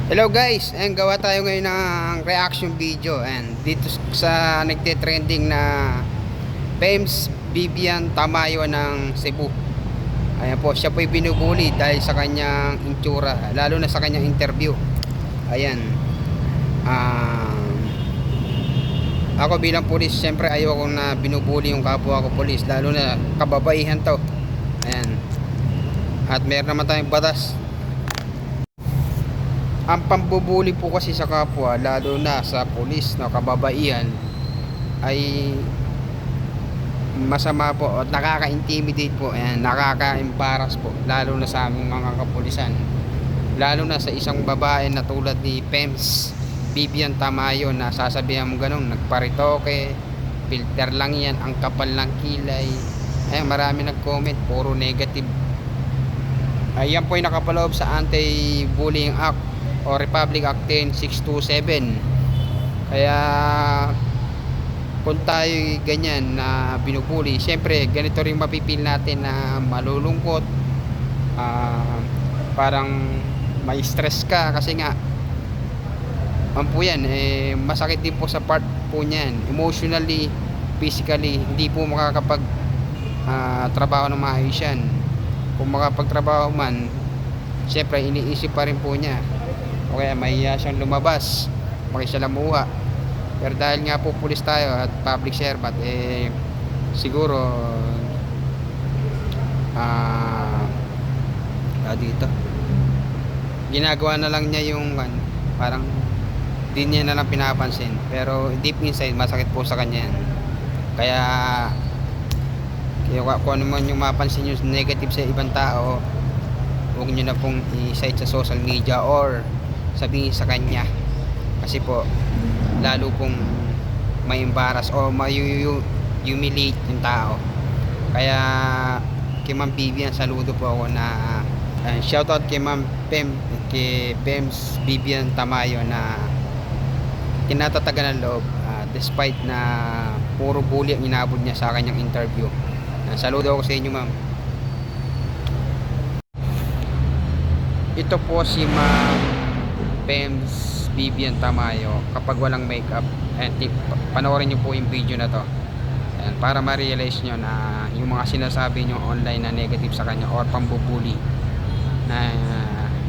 Hello guys, and gawa tayo ngayon ng reaction video and dito sa nagte-trending na Pems Vivian Tamayo ng Cebu. Ayan po, siya po'y binubuli dahil sa kanyang itsura, lalo na sa kanyang interview. Ayan. Ako bilang pulis, siyempre ayoko na binubuli yung kapwa ko pulis, lalo na kababaihan to. Ayan. At meron naman tayong batas. Ang pambubuli po kasi sa kapwa, lalo na sa pulis na kababaihan, ay masama po at nakaka-intimidate po, ayan, nakaka-embarrass po, lalo na sa aming mga kapulisan, lalo na sa isang babae na tulad ni Pems Vivian Tamayo na sasabihan mo ganun, nagparitoke, filter lang yan, ang kapal ng kilay. Ayan, marami nag-comment, puro negative. Ayan po yung nakapaloob sa Anti-Bullying Act o Republic Act 10627. Kaya kung tayo ganyan na binubuli, syempre ganito rin mapipil natin na malulungkot, parang may stress ka kasi nga po yan, masakit din po sa part po niyan, emotionally, physically, hindi po makakapag trabaho ng maayos yan. Kung makapagtrabaho man, syempre iniisip pa rin po niya, o kaya mahiya siyang lumabas, makisalamuha. Pero dahil nga po pulis tayo at public servant, siguro dito ginagawa na lang niya yung parang di niya na lang pinapansin, pero deep inside masakit po sa kanya yan. Kaya kung ano man yung mapansin nyo negative sa ibang tao, huwag nyo na pong i-cite sa social media or sabihin sa kanya, kasi po lalo pong may embarrass o humiliate yung tao. Kaya kay Ma'am Vivian, saludo po ako na shoutout kay Ma'am Pems Vivian Tamayo na tinatatagan ng loob, despite na puro bully ang inabot niya sa kanyang interview. Saludo ako sa inyo, ma'am. Ito po si Ma'am Pems Vivian Tamayo kapag walang makeup, and panoorin nyo po yung video na to, and para ma-realize nyo na yung mga sinasabi nyo online na negative sa kanya or pambubuli na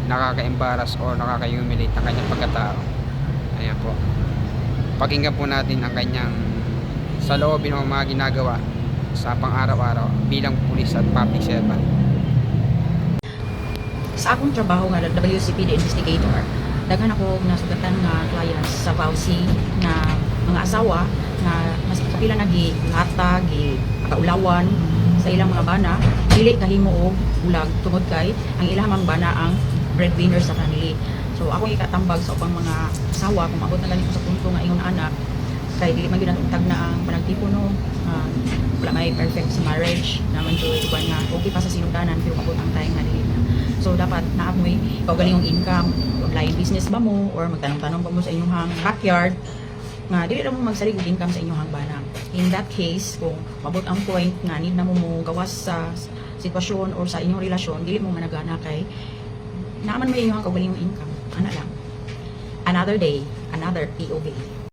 nakaka-embarrass or nakaka-humiliate ng kanyang pagkatao. Ayan po, pakinggan po natin ang kanyang saloobin ng mga ginagawa sa pang-araw-araw bilang pulis at public servant. Sa akong trabaho nga WCPD investigator, daghan ako nasugatan nga clients sa Pausi na mga asawa na mas kapila na gilata, kaulawan sa ilang mga bana, dili kahimo og ulag tungod kay ang ilang mga bana ang breadwinner sa family. So ako ikatambag sa ubang mga asawa kung maabot na lang sa punto nga ingon anak kay dili man gyud natugtag na ang panagtipo no, wala may perfect sa marriage naman joy uban nga okay pa sa sinugdanan pero maabot ang time nga dili na. So dapat naamoy ikaw galing yung income, online business ba mo or magtanong-tanong ba mo sa inyong backyard nga dili ra mo magsalig og income sa inyong bana. In that case, kung mabot ang point nga need na mo gawas sa sitwasyon or sa inyong relasyon, dili mo managana kay naaman mo inyong kaugaling yung income. Ana lang. Another day, another POV.